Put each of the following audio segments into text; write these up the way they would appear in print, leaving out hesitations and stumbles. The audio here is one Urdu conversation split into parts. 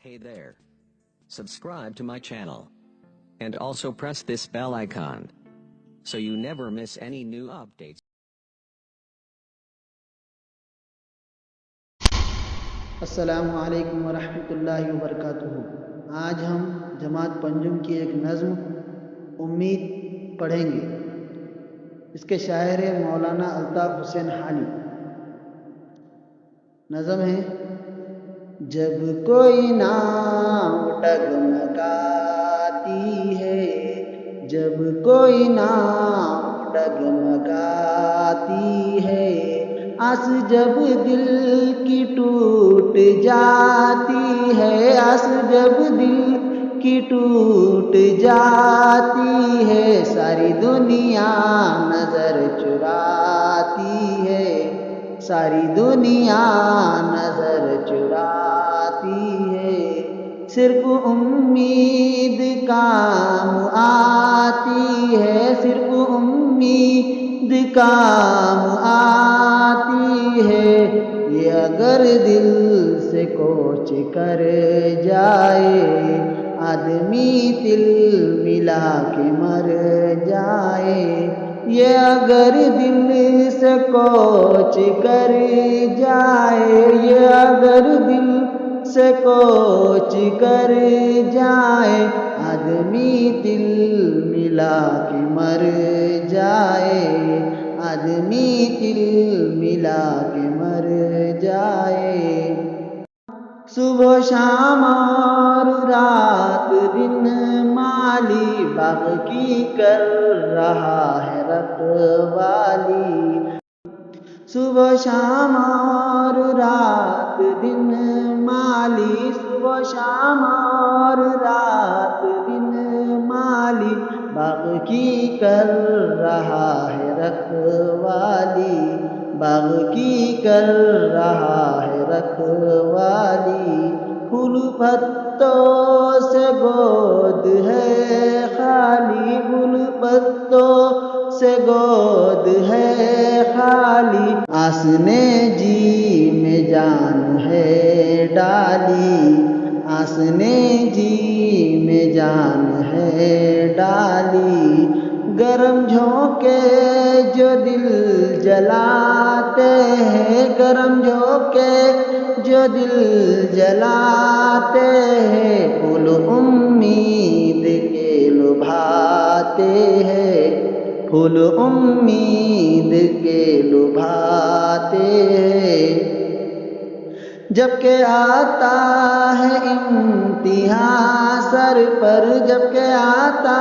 Hey there. Subscribe to my channel. And also press this bell icon, so you never miss any new updates. السلام علیکم ورحمۃ اللہ وبرکاتہ۔ آج ہم جماعت پنجم کی ایک نظم امید پڑھیں گے۔ اس کے شاعر مولانا الطاف حسین حالی۔ نظم ہے: جب کوئی ناؤ ڈگمگاتی ہے، جب کوئی ناؤ ڈگمگاتی ہے، آس جب دل کی ٹوٹ جاتی ہے، آس جب دل کی ٹوٹ جاتی ہے، ساری دنیا نظر چراتی ہے، ساری دنیا نظر چراتی ہے، صرف امید کام آتی ہے، صرف امید کام آتی ہے، یہ اگر دل سے کوچ کر جائے، آدمی دل ملا کے مر جائے، یہ اگر دل سے کوچ کر جائے، یہ اگر دل سے کوچ کر جائے، آدمی دل ملا کے مر جائے، آدمی دل ملا کے مر جائے۔ صبح و شام اور رات دن مالی باغ کی کر رہا ہے رکھوالی، صبح و شام اور رات دن مالی، صبح و شام اور رات دن مالی، باغ کی کر رہا ہے رکھوالی، باغ کی کر رہا ہے رکھوالی، پھول پتوں سے گود ہے خالی، پھول پتوں سے گود ہے خالی، آس نے جی میں جان ہے ڈالی، آس نے جی میں جان ہے ڈالی، گرم جھونکے جو دل جلاتے ہیں، گرم جھونکے جو دل جلاتے ہیں، پھول امید کے لبھاتے ہیں، پھول امید کے لبھاتے ہیں، جب کہ آتا ہے امتحان سر پر، جب کہ آتا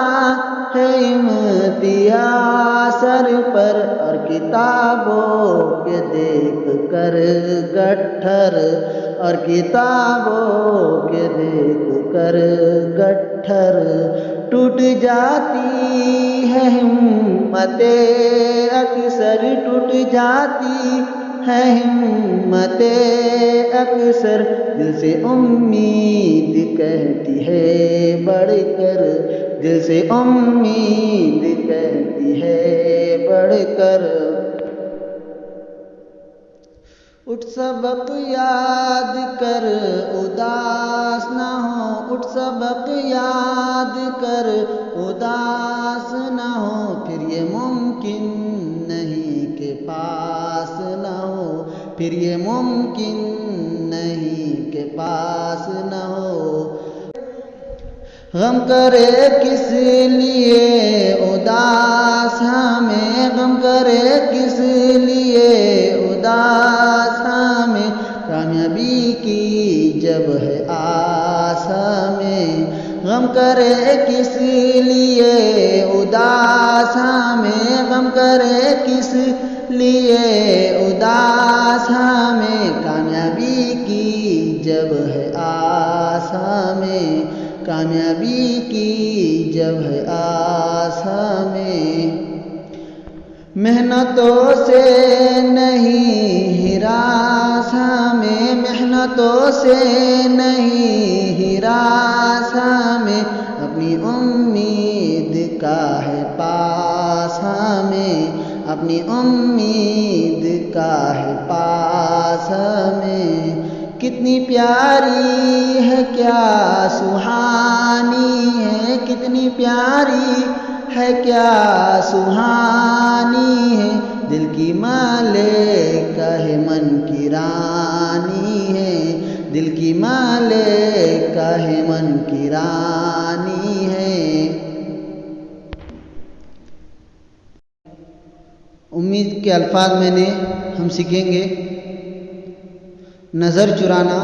ہے امتحان سر پر، اور کتابوں کے دیکھ کر گٹھر، اور کتابوں کے دیکھ کر گٹھر، ٹوٹ جاتی ہے ہمتیں اکثر، ٹوٹ جاتی ہے ہمتیں اکثر، دل سے امید کہتی ہے بڑھ کر، دل سے امید کہتی ہے بڑھ کر، اٹھ سبق یاد کر اداس نہ ہو، اٹھ سبق یاد کر اداس نہ ہو، پھر یہ ممکن نہیں کہ پاس نہ ہو، پھر یہ ممکن نہیں کہ پاس نہ ہو، غم کرے کس لیے اداس ہمیں، غم کرے کس لیے اداس ہمیں، کامیابی کی جب ہے آس ہمیں، غم کرے کس لیے اداس ہمیں، غم کرے کس لیے اداس ہمیں، کامیابی کی جب ہے آس ہمیں، کامیابی کی جب ہے آس ہمیں، محنتوں سے نہیں ہراس ہمیں، محنتوں سے نہیں ہراس ہمیں، اپنی امید کا ہے پاس ہمیں، اپنی امید کا ہے پاس ہمیں، کتنی پیاری ہے کیا سہانی ہے، کتنی پیاری ہے کیا سہانی ہے، دل کی مالکہ ہے من کی رانی ہے، دل کی مالکہ ہے من کی رانی ہے۔ امید کے الفاظ میں نے ہم سیکھیں گے۔ نظر چرانا،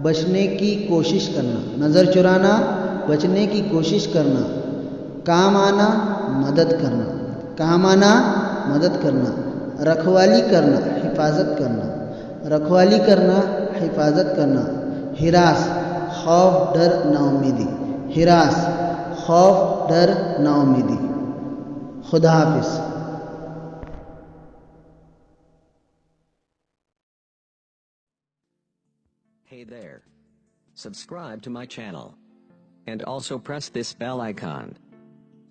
بچنے کی کوشش کرنا، نظر چرانا بچنے کی کوشش کرنا، کام آنا مدد کرنا، کام آنا مدد کرنا، رکھوالی کرنا حفاظت کرنا، رکھوالی کرنا حفاظت کرنا، ہراس خوف ڈر نا امیدی، ہراس خوف ڈر نا امیدی۔ خدا حافظ۔ Hey there. Subscribe to my channel. And also press this bell icon,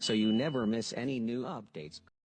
so you never miss any new updates.